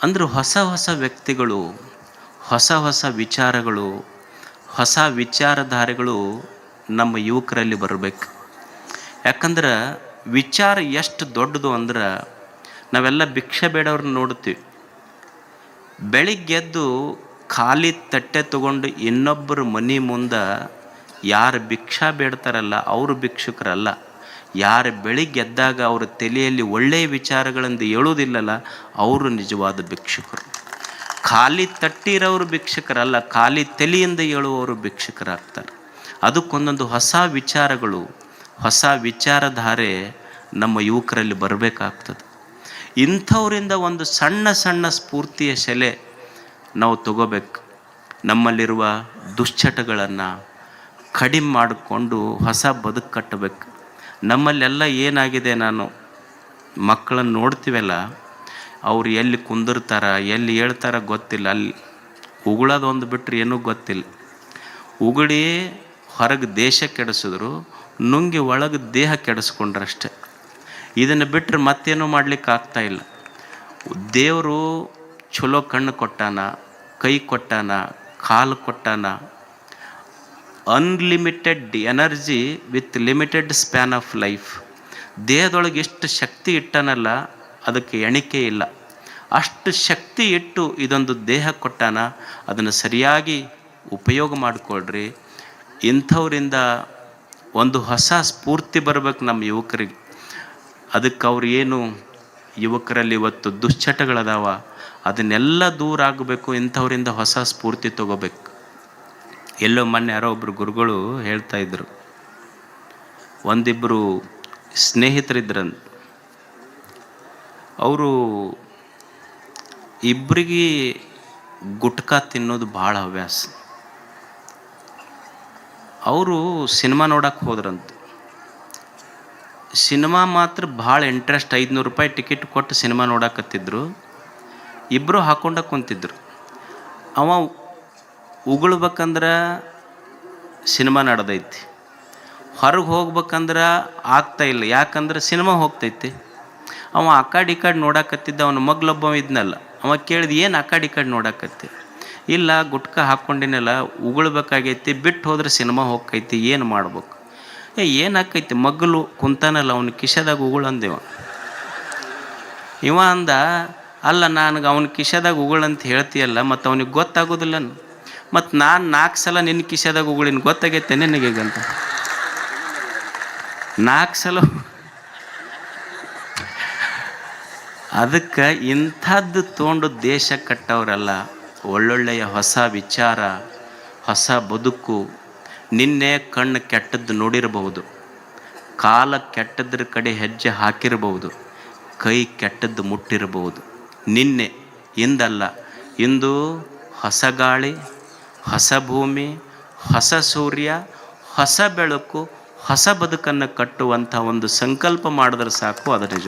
ಅಂದ್ರೆ ಹೊಸ ಹೊಸ ವ್ಯಕ್ತಿಗಳು, ಹೊಸ ಹೊಸ ವಿಚಾರಗಳು, ಹೊಸ ವಿಚಾರಧಾರೆಗಳು ನಮ್ಮ ಯುವಕರಲ್ಲಿ ಬರಬೇಕು. ಯಾಕಂದ್ರೆ ವಿಚಾರ ಎಷ್ಟು ದೊಡ್ಡದು ಅಂದ್ರೆ ನಾವೆಲ್ಲ ಭಿಕ್ಷೆ ಬೇಡವ್ರನ್ನ ನೋಡ್ತೀವಿ. ಬೆಳಿಗ್ಗೆದ್ದು ಖಾಲಿ ತಟ್ಟೆ ತಗೊಂಡು ಇನ್ನೊಬ್ಬರ ಮನೆ ಮುಂದೆ ಯಾರು ಭಿಕ್ಷಾ ಬೇಡ್ತಾರಲ್ಲ ಅವರು ಭಿಕ್ಷುಕರಲ್ಲ. ಯಾರು ಬೆಳಿಗ್ಗೆ ಎದ್ದಾಗ ಅವ್ರ ತಲೆಯಲ್ಲಿ ಒಳ್ಳೆಯ ವಿಚಾರಗಳಿಂದ ಹೇಳೋದಿಲ್ಲಲ್ಲ ಅವರು ನಿಜವಾದ ಭಿಕ್ಷುಕರು. ಖಾಲಿ ತಟ್ಟಿರೋರು ಭಿಕ್ಷುಕರಲ್ಲ, ಖಾಲಿ ತಲೆಯಿಂದ ಹೇಳುವವರು ಭಿಕ್ಷುಕರಾಗ್ತಾರೆ. ಅದಕ್ಕೊಂದೊಂದು ಹೊಸ ವಿಚಾರಗಳು, ಹೊಸ ವಿಚಾರಧಾರೆ ನಮ್ಮ ಯುವಕರಲ್ಲಿ ಬರಬೇಕಾಗ್ತದೆ. ಇಂಥವರಿಂದ ಒಂದು ಸಣ್ಣ ಸಣ್ಣ ಸ್ಫೂರ್ತಿಯ ಸೆಲೆ ನಾವು ತಗೋಬೇಕು. ನಮ್ಮಲ್ಲಿರುವ ದುಶ್ಚಟಗಳನ್ನು ಕಡಿಮೆ ಮಾಡಿಕೊಂಡು ಹೊಸ ಬದುಕು ಕಟ್ಟಬೇಕು. ನಮ್ಮಲ್ಲೆಲ್ಲ ಏನಾಗಿದೆ, ನಾನು ಮಕ್ಕಳನ್ನು ನೋಡ್ತೀವಲ್ಲ, ಅವ್ರು ಎಲ್ಲಿ ಕುಂದಿರ್ತಾರ, ಎಲ್ಲಿ ಹೇಳ್ತಾರ ಗೊತ್ತಿಲ್ಲ. ಅಲ್ಲಿ ಉಗುಳೋದೊಂದು ಬಿಟ್ಟರೆ ಏನೂ ಗೊತ್ತಿಲ್ಲ. ಉಗುಳಿ ಹೊರಗೆ ದೇಶ ಕೆಡಿಸಿದ್ರು, ನುಂಗಿ ಒಳಗೆ ದೇಹ ಕೆಡಿಸ್ಕೊಂಡ್ರಷ್ಟೆ. ಇದನ್ನು ಬಿಟ್ಟರೆ ಮತ್ತೇನೂ ಮಾಡ್ಲಿಕ್ಕೆ ಆಗ್ತಾಯಿಲ್ಲ. ದೇವರು ಚಲೋ ಕಣ್ಣು ಕೊಟ್ಟಾನ, ಕೈ ಕೊಟ್ಟಾನ, ಕಾಲು ಕೊಟ್ಟಾನ. Unlimited energy with limited span of life. ದೇಹದೊಳಗೆ ಎಷ್ಟು ಶಕ್ತಿ ಇಟ್ಟಾನಲ್ಲ ಅದಕ್ಕೆ ಎಣಿಕೆ ಇಲ್ಲ. ಅಷ್ಟು ಶಕ್ತಿ ಇಟ್ಟು ಇದೊಂದು ದೇಹ ಕೊಟ್ಟಾನ, ಅದನ್ನು ಸರಿಯಾಗಿ ಉಪಯೋಗ ಮಾಡಿಕೊಳ್ರಿ. ಇಂಥವರಿಂದ ಒಂದು ಹೊಸ ಸ್ಫೂರ್ತಿ ಬರಬೇಕು ನಮ್ಮ ಯುವಕರಿಗೆ. ಅದಕ್ಕೆ ಅವ್ರು ಏನು ಯುವಕರಲ್ಲಿ ಇವತ್ತು ದುಶ್ಚಟಗಳದಾವ ಅದನ್ನೆಲ್ಲ ದೂರ ಆಗಬೇಕು. ಇಂಥವರಿಂದ ಹೊಸ ಸ್ಫೂರ್ತಿ ತಗೋಬೇಕು. ಎಲ್ಲೋ ಮೊನ್ನೆ ಯಾರೋ ಒಬ್ಬರು ಗುರುಗಳು ಹೇಳ್ತಾಯಿದ್ರು, ಒಂದಿಬ್ಬರು ಸ್ನೇಹಿತರಿದ್ರಂತ. ಅವರು ಇಬ್ಬರಿಗೆ ಗುಟ್ಕಾ ತಿನ್ನೋದು ಭಾಳ ಹವ್ಯಾಸ. ಅವರು ಸಿನಿಮಾ ನೋಡಕ್ಕೆ ಹೋದ್ರಂತ. ಸಿನಿಮಾ ಮಾತ್ರ ಭಾಳ ಇಂಟ್ರೆಸ್ಟ್, 500 ರೂಪಾಯಿ ಟಿಕೆಟ್ ಕೊಟ್ಟು ಸಿನಿಮಾ ನೋಡಕತ್ತಿದ್ರು. ಇಬ್ಬರು ಹಾಕೊಂಡ ಕುಂತಿದ್ರು. ಅವ ಉಗುಳ್ಬೇಕಂದ್ರೆ ಸಿನಿಮಾ ನಡೆದೈತಿ, ಹೊರಗೆ ಹೋಗ್ಬೇಕಂದ್ರೆ ಆಗ್ತಾಯಿಲ್ಲ. ಯಾಕಂದ್ರೆ ಸಿನಿಮಾ ಹೋಗ್ತೈತಿ. ಅವ ಆ ಕಡೆ ಈ ಕಡೆ ನೋಡಕತ್ತಿದ್ದ. ಅವನ ಮಗ್ಲೊಬ್ಬ ಇದ್ನಲ್ಲ, ಅವ ಕೇಳಿದ, ಏನು ಆ ಕಡೆ ಈ ಕಡೆ ನೋಡಕತ್ತಿ? ಇಲ್ಲ, ಗುಟ್ಕಾ ಹಾಕ್ಕೊಂಡಿನಲ್ಲ, ಉಗುಳ್ಬೇಕಾಗೈತಿ, ಬಿಟ್ಟು ಹೋದ್ರೆ ಸಿನಿಮಾ ಹೋಗ್ತೈತಿ, ಏನು ಮಾಡ್ಬೇಕು? ಏನು ಹಾಕೈತಿ? ಮಗ್ಲು ಕುಂತಾನಲ್ಲ ಅವನ ಕಿಶೆದಾಗ ಉಗುಳಂದೇವ. ಇವ ಅಂದ, ಅಲ್ಲ ನನಗೆ ಅವನ ಕಿಶೆದಾಗ ಉಗುಳಂತ ಹೇಳ್ತೀಯಲ್ಲ, ಮತ್ತು ಅವನಿಗೆ ಗೊತ್ತಾಗೋದಿಲ್ಲ. ಮತ್ತು ನಾನು 4 ಸಲ ನಿನ್ನ ಕಿಶೆದಾಗ ಉಗುಳಿನ ಗೊತ್ತಾಗೈತೆ ನಿನಗಂತ. 4 ಸಲ. ಅದಕ್ಕೆ ಇಂಥದ್ದು ತೊಗೊಂಡು ದೇಶ ಕಟ್ಟವರಲ್ಲ. ಒಳ್ಳೊಳ್ಳೆಯ ಹೊಸ ವಿಚಾರ, ಹೊಸ ಬದುಕು. ನಿನ್ನೆ ಕಣ್ಣು ಕೆಟ್ಟದ್ದು ನೋಡಿರಬಹುದು, ಕಾಲ ಕೆಟ್ಟದ್ರ ಕಡೆ ಹೆಜ್ಜೆ ಹಾಕಿರಬಹುದು, ಕೈ ಕೆಟ್ಟದ್ದು ಮುಟ್ಟಿರಬಹುದು. ನಿನ್ನೆ ಇಂದಲ್ಲ, ಇಂದು ಹೊಸ ಗಾಳಿ, ಹೊಸ ಭೂಮಿ, ಹೊಸ ಸೂರ್ಯ, ಹೊಸ ಬೆಳಕು, ಹೊಸ ಬದುಕನ್ನು ಕಟ್ಟುವಂಥ ಒಂದು ಸಂಕಲ್ಪ ಮಾಡಿದ್ರೆ ಸಾಕು. ಅದು ನಿಜವಾಗಿ